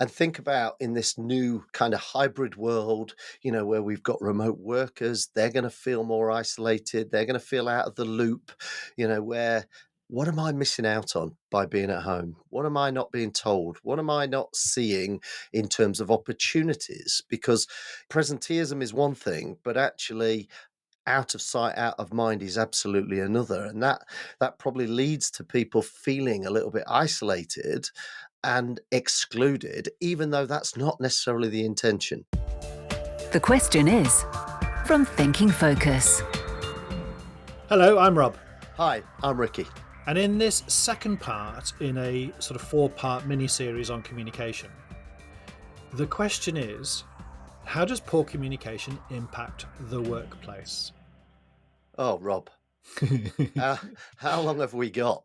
And think about in this new kind of hybrid world, where we've got remote workers, they're going to feel more isolated. They're going to feel out of the loop, where what am I missing out on by being at home? What am I not being told? What am I not seeing in terms of opportunities? Because presenteeism is one thing, but actually out of sight, out of mind is absolutely another. And that probably leads to people feeling a little bit isolated and excluded, even though that's not necessarily the intention. The question is from Thinking Focus. Hello, I'm Rob. Hi, I'm Ricky. And in this second part in a sort of 4-part mini-series on communication, the question is, how does poor communication impact the workplace? Oh, Rob, how long have we got?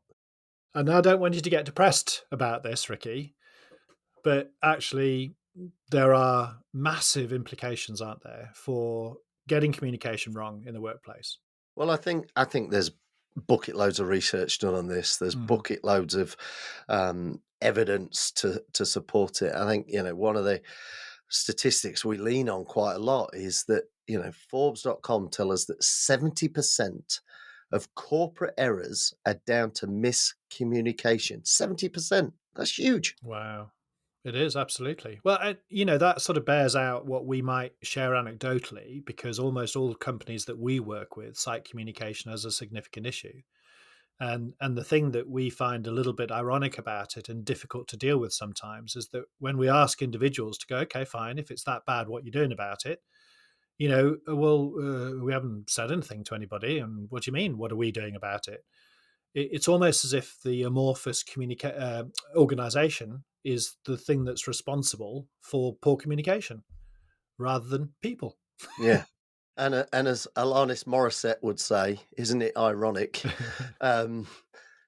And I don't want you to get depressed about this, Ricky, but actually there are massive implications, aren't there, for getting communication wrong in the workplace? Well, I think there's bucket loads of research done on this. There's bucket loads of evidence to support it. I think one of the statistics we lean on quite a lot is that Forbes.com tell us that 70% of corporate errors are down to miscommunication. 70%. That's huge. Wow. It is, absolutely. Well, that sort of bears out what we might share anecdotally, because almost all companies that we work with cite communication as a significant issue. And the thing that we find a little bit ironic about it and difficult to deal with sometimes is that when we ask individuals to go, okay, fine, if it's that bad, what you're doing about it, we haven't said anything to anybody. And what do you mean? What are we doing about it? It's almost as if the amorphous organization is the thing that's responsible for poor communication rather than people. Yeah. And as Alanis Morissette would say, isn't it ironic? um,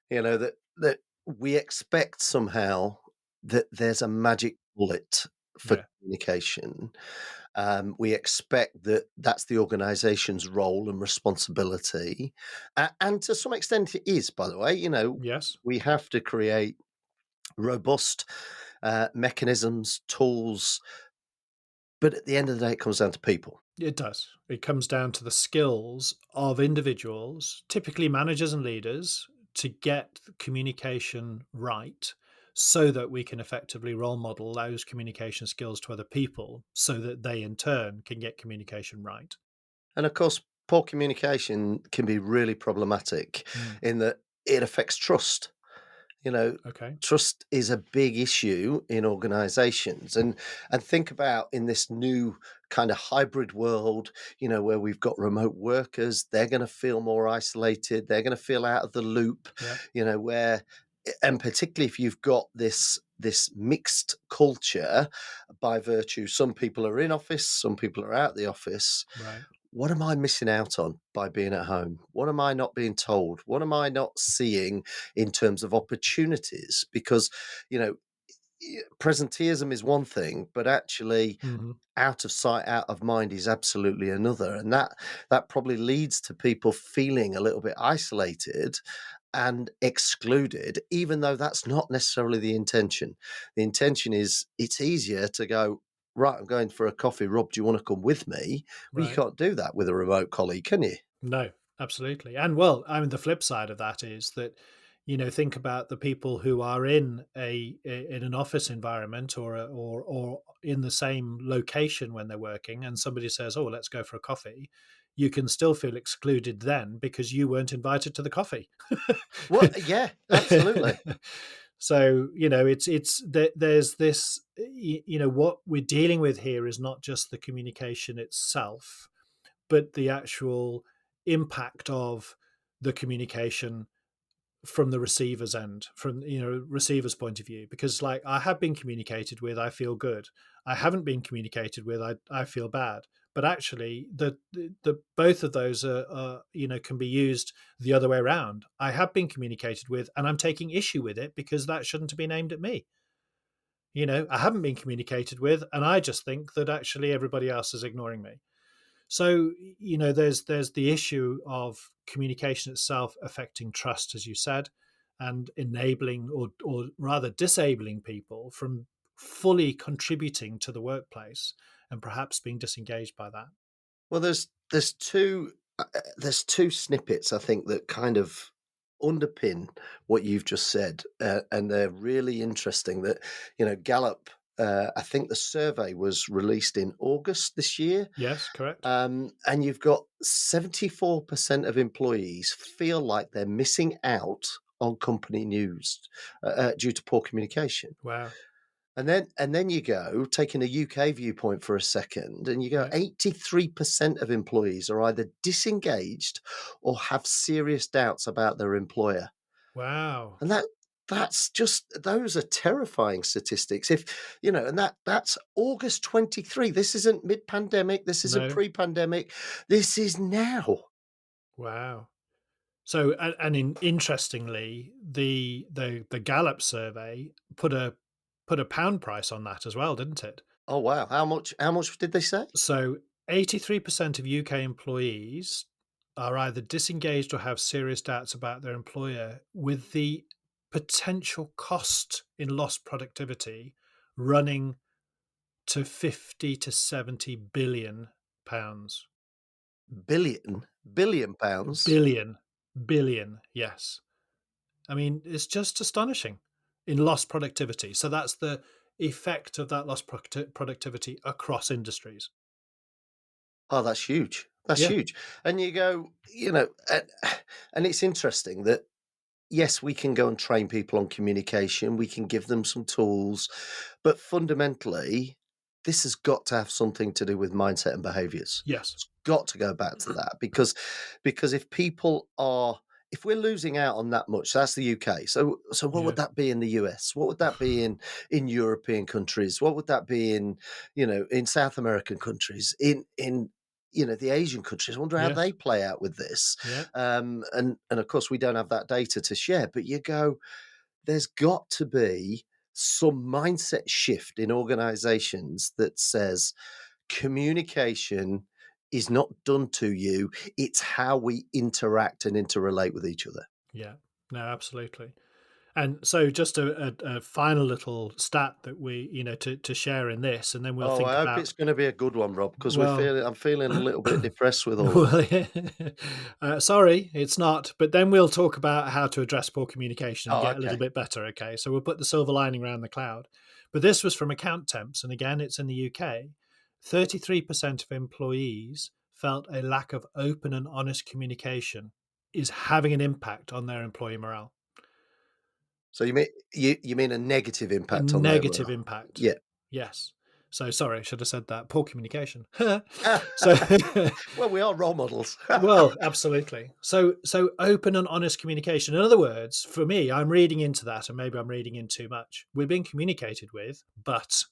that we expect somehow that there's a magic bullet for Yeah. communication. We expect that that's the organisation's role and responsibility, and to some extent it is. By the way, Yes, we have to create robust mechanisms, tools, but at the end of the day, it comes down to people. it does. It comes down to the skills of individuals, typically managers and leaders, to get communication right so that we can effectively role model those communication skills to other people so that they in turn can get communication right. And of course, poor communication can be really problematic in that it affects trust. You know, Okay. Trust is a big issue in organizations. And think about in this new kind of hybrid world, where we've got remote workers, they're going to feel more isolated, they're going to feel out of the loop, Yeah. where and particularly if you've got this mixed culture by virtue some people are in office, some people are out the office. Right. What am I missing out on by being at home? What am I not being told? What am I not seeing in terms of opportunities? Because, you know, presenteeism is one thing, but actually Hmm. out of sight, out of mind is absolutely another. And that probably leads to people feeling a little bit isolated and excluded, even though that's not necessarily the intention. The intention is it's easier to go, right, I'm going for a coffee. Rob, do you want to come with me? Well, you Right. can't do that with a remote colleague, can you? No, absolutely. And well, I mean, the flip side of that is that, think about the people who are in in an office environment or in the same location when they're working, and somebody says, "Oh, let's go for a coffee." You can still feel excluded then because you weren't invited to the coffee. Well, yeah, absolutely. So there's this. What we're dealing with here is not just the communication itself, but the actual impact of the communication from the receiver's end, from receiver's point of view. Because like I have been communicated with, I feel good. I haven't been communicated with, I feel bad. But actually, the both of those are can be used the other way around. I have been communicated with, and I'm taking issue with it because that shouldn't have been aimed at me. I haven't been communicated with, and I just think that actually everybody else is ignoring me. So, there's the issue of communication itself affecting trust, as you said, and enabling or rather disabling people fully contributing to the workplace and perhaps being disengaged by that. Well, there's two snippets I think that kind of underpin what you've just said, and they're really interesting. That Gallup. I think the survey was released in August this year, Yes, correct. and you've got 74% of employees feel like they're missing out on company news due to poor communication. Wow. And then you go, taking a UK viewpoint for a second, and you go, Yeah. 83% of employees are either disengaged or have serious doubts about their employer. Wow. And that's just those are terrifying statistics. If and that's August 23. This isn't mid-pandemic, this isn't No. pre-pandemic. This is now. Wow. So, interestingly, the Gallup survey put a pound price on that as well, didn't it? Oh wow. How much did they say? So, 83% of UK employees are either disengaged or have serious doubts about their employer, with the potential cost in lost productivity running to 50 to 70 billion pounds. Billion pounds. Billion, billion, yes. I mean, it's just astonishing in lost productivity. So that's the effect of that lost productivity across industries. Oh, that's huge. That's Yeah. huge. And you go, and it's interesting that yes, we can go and train people on communication, we can give them some tools, but fundamentally, this has got to have something to do with mindset and behaviors. Yes. It's got to go back to that because if we're losing out on that much, that's the UK. So what Yeah. would that be in the US? What would that be in European countries? What would that be in South American countries? In the Asian countries? I wonder how Yes. they play out with this. Yeah. And of course, we don't have that data to share. But you go, there's got to be some mindset shift in organizations that says communication is not done to you, it's how we interact and interrelate with each other. Yeah. No, absolutely. And so, just a final little stat that we, to share in this, and then we'll Oh, think I hope about, it's going to be a good one, Rob, because well, I'm feeling a little bit depressed with all that. well, yeah. Sorry, it's not. But then we'll talk about how to address poor communication and Oh, get a little okay. bit better. Okay, so we'll put the silver lining around the cloud. But this was from account temps, and again, it's in the UK. 33% of employees felt a lack of open and honest communication is having an impact on their employee morale. So you mean a negative A impact on their negative morale? impact. Yeah. Yes. So sorry, I should have said that. Poor communication. So Well, we are role models. well, absolutely. So open and honest communication. In other words, for me, I'm reading into that, and maybe I'm reading in too much. We're being communicated with, but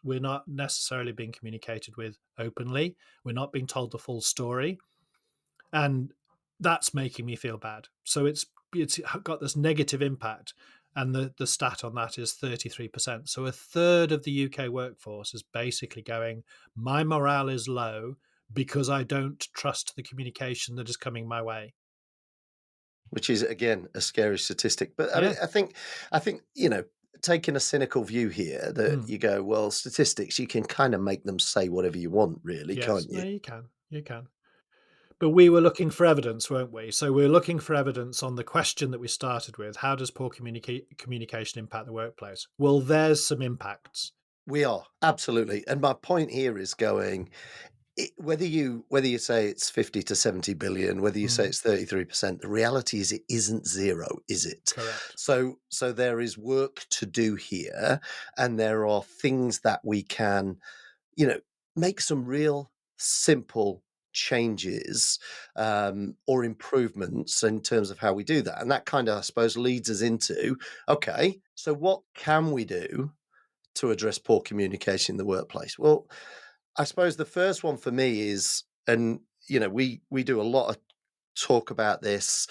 we're not necessarily being communicated with openly. We're not being told the full story. And that's making me feel bad. So it's got this negative impact, and the stat on that is 33%. So a third of the UK workforce is basically going, my morale is low because I don't trust the communication that is coming my way. Which is again a scary statistic. But I mean, Yeah. I think taking a cynical view here, that Mm. you go, well, statistics, you can kind of make them say whatever you want, really, Yes. can't No, you? you can. You can. But we were looking for evidence, weren't we? So we're looking for evidence on the question that we started with. How does poor communication impact the workplace? Well, there's some impacts. We are absolutely, and my point here is going. Whether you say it's 50 to 70 billion, whether you say Mm, it's 33%, the reality is it isn't zero, is it? correct. So there is work to do here, and there are things that we can you know, make some real simple changes or improvements in terms of how we do that. And that kind of, I suppose, leads us into okay, so what can we do to address poor communication in the workplace? Well, I suppose the first one for me is, and we do a lot of talk about this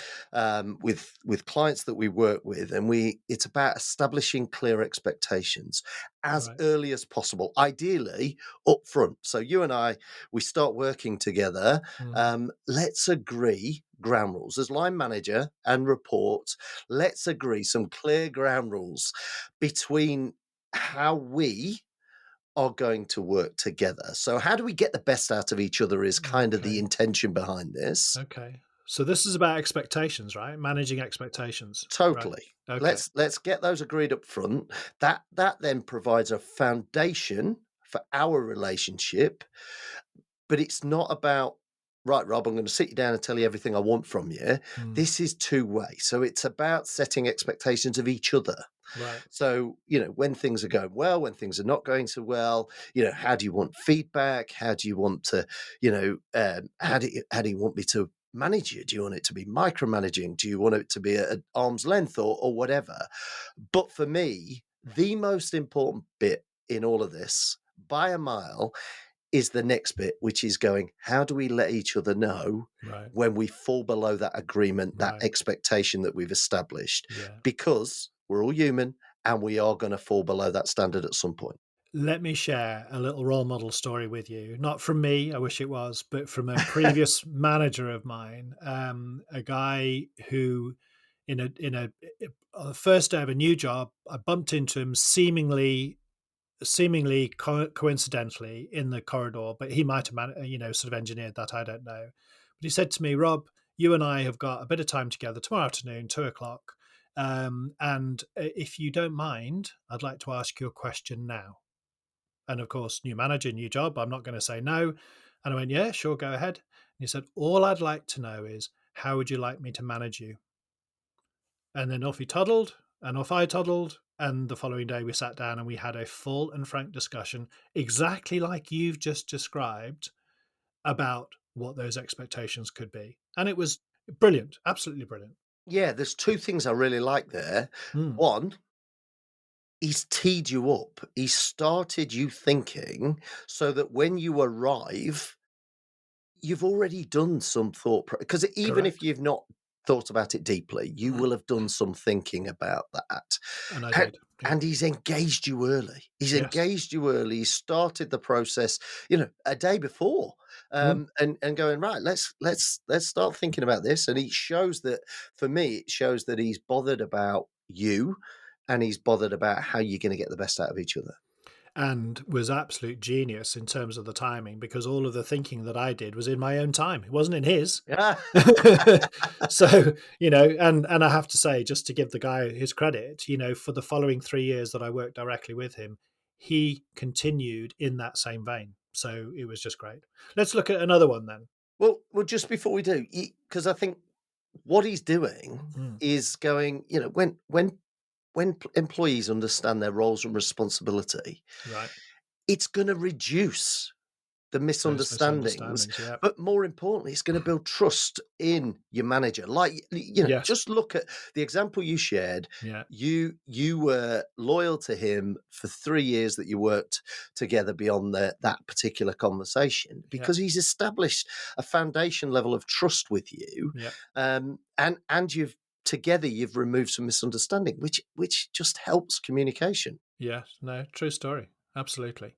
with clients that we work with, and it's about establishing clear expectations as Right. early as possible, ideally up front. So you and I, we start working together. Mm, Let's agree ground rules as line manager and report. Let's agree some clear ground rules between how we are going to work together. So how do we get the best out of each other is kind of the Okay. intention behind this. Okay. So this is about expectations, right? Managing expectations. Right. Totally. Okay. Let's get those agreed up front. That then provides a foundation for our relationship, but it's not about, right, Rob, I'm going to sit you down and tell you everything I want from you. Mm, This is two-way. So it's about setting expectations of each other. right. So, when things are going well, when things are not going so well, how do you want feedback? How do you want to, how do you want me to manage you? Do you want it to be micromanaging? Do you want it to be at arm's length or whatever? But for me, the most important bit in all of this, by a mile, is the next bit, which is going, how do we let each other know Right. when we fall below that agreement, that Right. expectation that we've established? Yeah. Because we're all human and we are going to fall below that standard at some point. Let me share a little role model story with you. Not from me, I wish it was, but from a previous manager of mine, a guy who, on the first day of a new job, I bumped into him seemingly coincidentally in the corridor, but he might have sort of engineered that. I don't know. But he said to me, Rob, you and I have got a bit of time together tomorrow afternoon, 2 o'clock. And if you don't mind, I'd like to ask you a question now. And of course, new manager, new job. I'm not going to say no. And I went, yeah, sure, go ahead. And he said, all I'd like to know is, how would you like me to manage you? And then off he toddled, and off I toddled. And the following day, we sat down and we had a full and frank discussion, exactly like you've just described, about what those expectations could be. And it was brilliant, absolutely brilliant. Yeah, there's two things I really like there. Mm, One, he's teed you up. He started you thinking so that when you arrive, you've already done some thought because even if correct. you've not thought about it deeply, you will have done some thinking about that. And I And did. Yeah. and he's engaged you early. He's Yes. engaged you early. He started the process, a day before, Mm. and going, right. Let's start thinking about this. And it shows that, for me, it shows that he's bothered about you, and he's bothered about how you're going to get the best out of each other. And was absolute genius in terms of the timing, because all of the thinking that I did was in my own time. It wasn't in his. Yeah. So, and I have to say, just to give the guy his credit, for the following 3 years that I worked directly with him, he continued in that same vein. So it was just great. Let's look at another one then. Well, just before we do, because I think what he's doing Mm, is going, when employees understand their roles and responsibility, right. it's going to reduce the Those misunderstandings, misunderstandings. Yeah. but more importantly, it's going to build trust in your manager. Like, Yes. just look at the example you shared. Yeah. You were loyal to him for 3 years that you worked together beyond that particular conversation Yeah. because he's established a foundation level of trust with you, Yeah. and you've removed some misunderstanding, which just helps communication. Yeah. No, true story. Absolutely.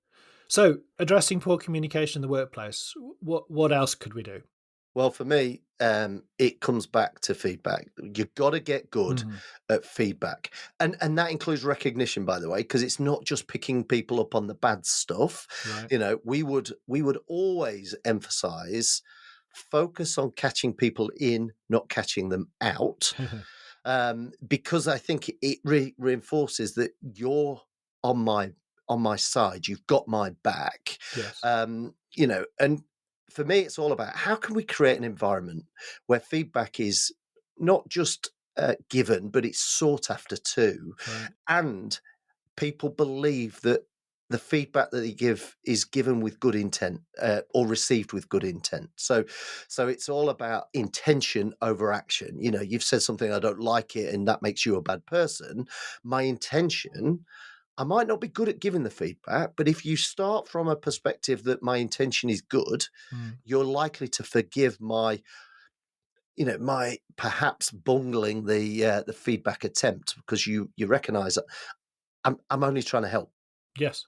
So addressing poor communication in the workplace, what else could we do? Well, for me, it comes back to feedback. You've got to get good Mhm. at feedback, and that includes recognition, by the way, because it's not just picking people up on the bad stuff. Right. We would always emphasize focus on catching people in, not catching them out, because I think it reinforces that you're on my side. You've got my back, Yes. and for me, it's all about how can we create an environment where feedback is not just given, but it's sought after too, Right. and people believe that the feedback that they give is given with good intent, or received with good intent. So it's all about intention over action. You've said something, I don't like it, and that makes you a bad person. My intention, I might not be good at giving the feedback, but if you start from a perspective that my intention is good, Mm. you're likely to forgive my perhaps bungling the feedback attempt because you recognise that I'm only trying to help. Yes.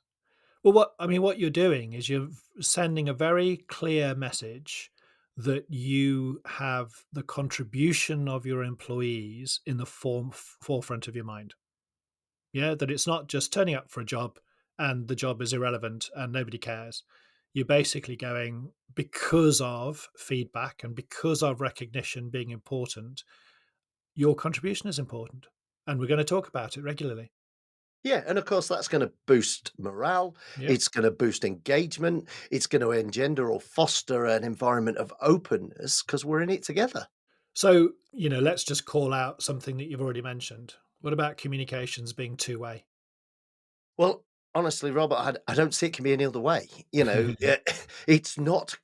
Well, what you're doing is you're sending a very clear message that you have the contribution of your employees in the forefront of your mind. Yeah, that it's not just turning up for a job and the job is irrelevant and nobody cares. You're basically going, because of feedback and because of recognition being important, your contribution is important. And we're going to talk about it regularly. Yeah, and of course that's going to boost morale, Yeah. it's going to boost engagement, it's going to engender or foster an environment of openness because we're in it together. So, let's just call out something that you've already mentioned. What about communications being two-way? Well, honestly, Robert, I don't see it can be any other way. It's not.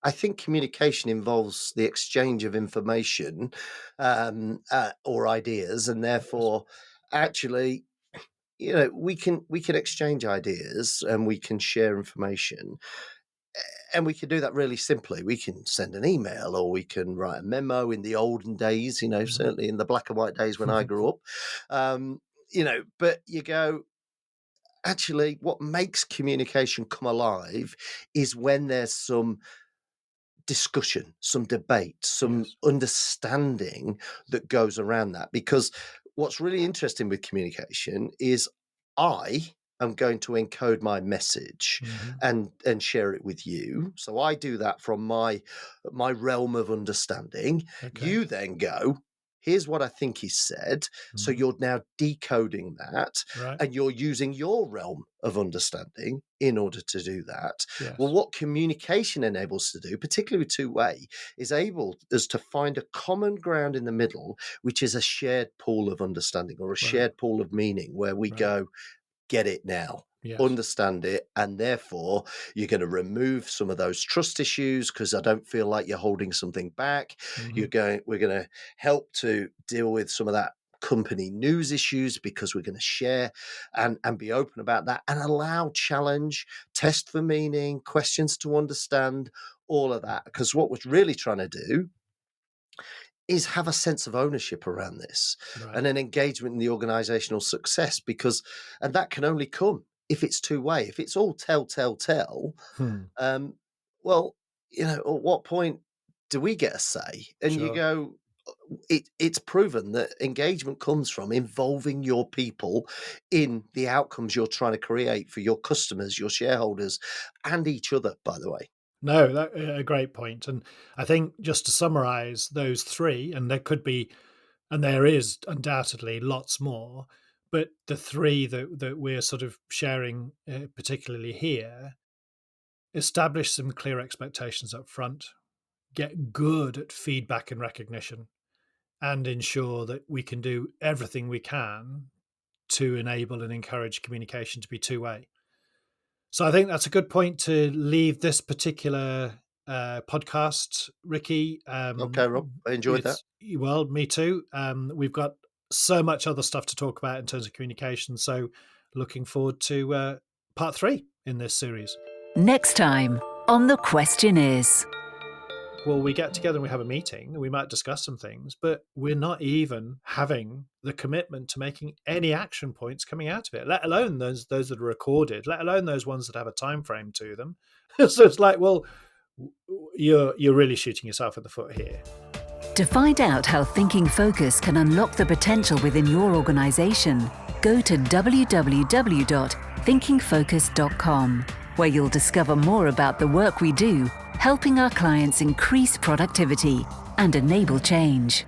I think communication involves the exchange of information or ideas, and Yes. therefore, actually, we can exchange ideas and we can share information, and we can do that really simply. We can send an email or we can write a memo. In the olden days, Mhm. certainly in the black and white days when I grew up, um, but you go actually, what makes communication come alive is when there's some discussion, some debate, some Yes. understanding that goes around that. Because what's really interesting with communication is I am going to encode my message Mhm. and share it with you. So I do that from my realm of understanding. Okay. You then go, here's what I think he said. So Mhm. you're now decoding that Right. and you're using your realm of understanding in order to do that. Well, Yes. what communication enables us to do, particularly with two-way, is able us to find a common ground in the middle, which is a shared pool of understanding or a Right. shared pool of meaning, where we Right. go, get it now, Yes. understand it, and therefore you're going to remove some of those trust issues because I don't feel like you're holding something back. Mhm. We're going to help to deal with some of that company news issues because we're going to share and be open about that and allow challenge, test for meaning, questions to understand, all of that. Because what we're really trying to do is have a sense of ownership around this Right. and an engagement in the organizational success, and that can only come if it's two-way. If it's all tell, Hmm. um, well, at what point do we get a say? And you Sure. go, it's proven that engagement comes from involving your people in the outcomes you're trying to create for your customers, your shareholders, and each other, by the way. No, that a great point. And I think just to summarize those three, and there could be, and there is undoubtedly lots more, but the three that we're sort of sharing, particularly here, establish some clear expectations up front, get good at feedback and recognition, and ensure that we can do everything we can to enable and encourage communication to be two-way. So I think that's a good point to leave this particular podcast, Ricky. Okay, Rob, I enjoyed that. It's well, me too. We've got so much other stuff to talk about in terms of communication. So looking forward to part 3 in this series. Next time on The Question Is. Well, we get together and we have a meeting and we might discuss some things, but we're not even having the commitment to making any action points coming out of it, let alone those that are recorded, let alone those ones that have a time frame to them. So it's like, well, you're really shooting yourself in the foot here. To find out how Thinking Focus can unlock the potential within your organization, go to www.thinkingfocus.com, where you'll discover more about the work we do, helping our clients increase productivity and enable change.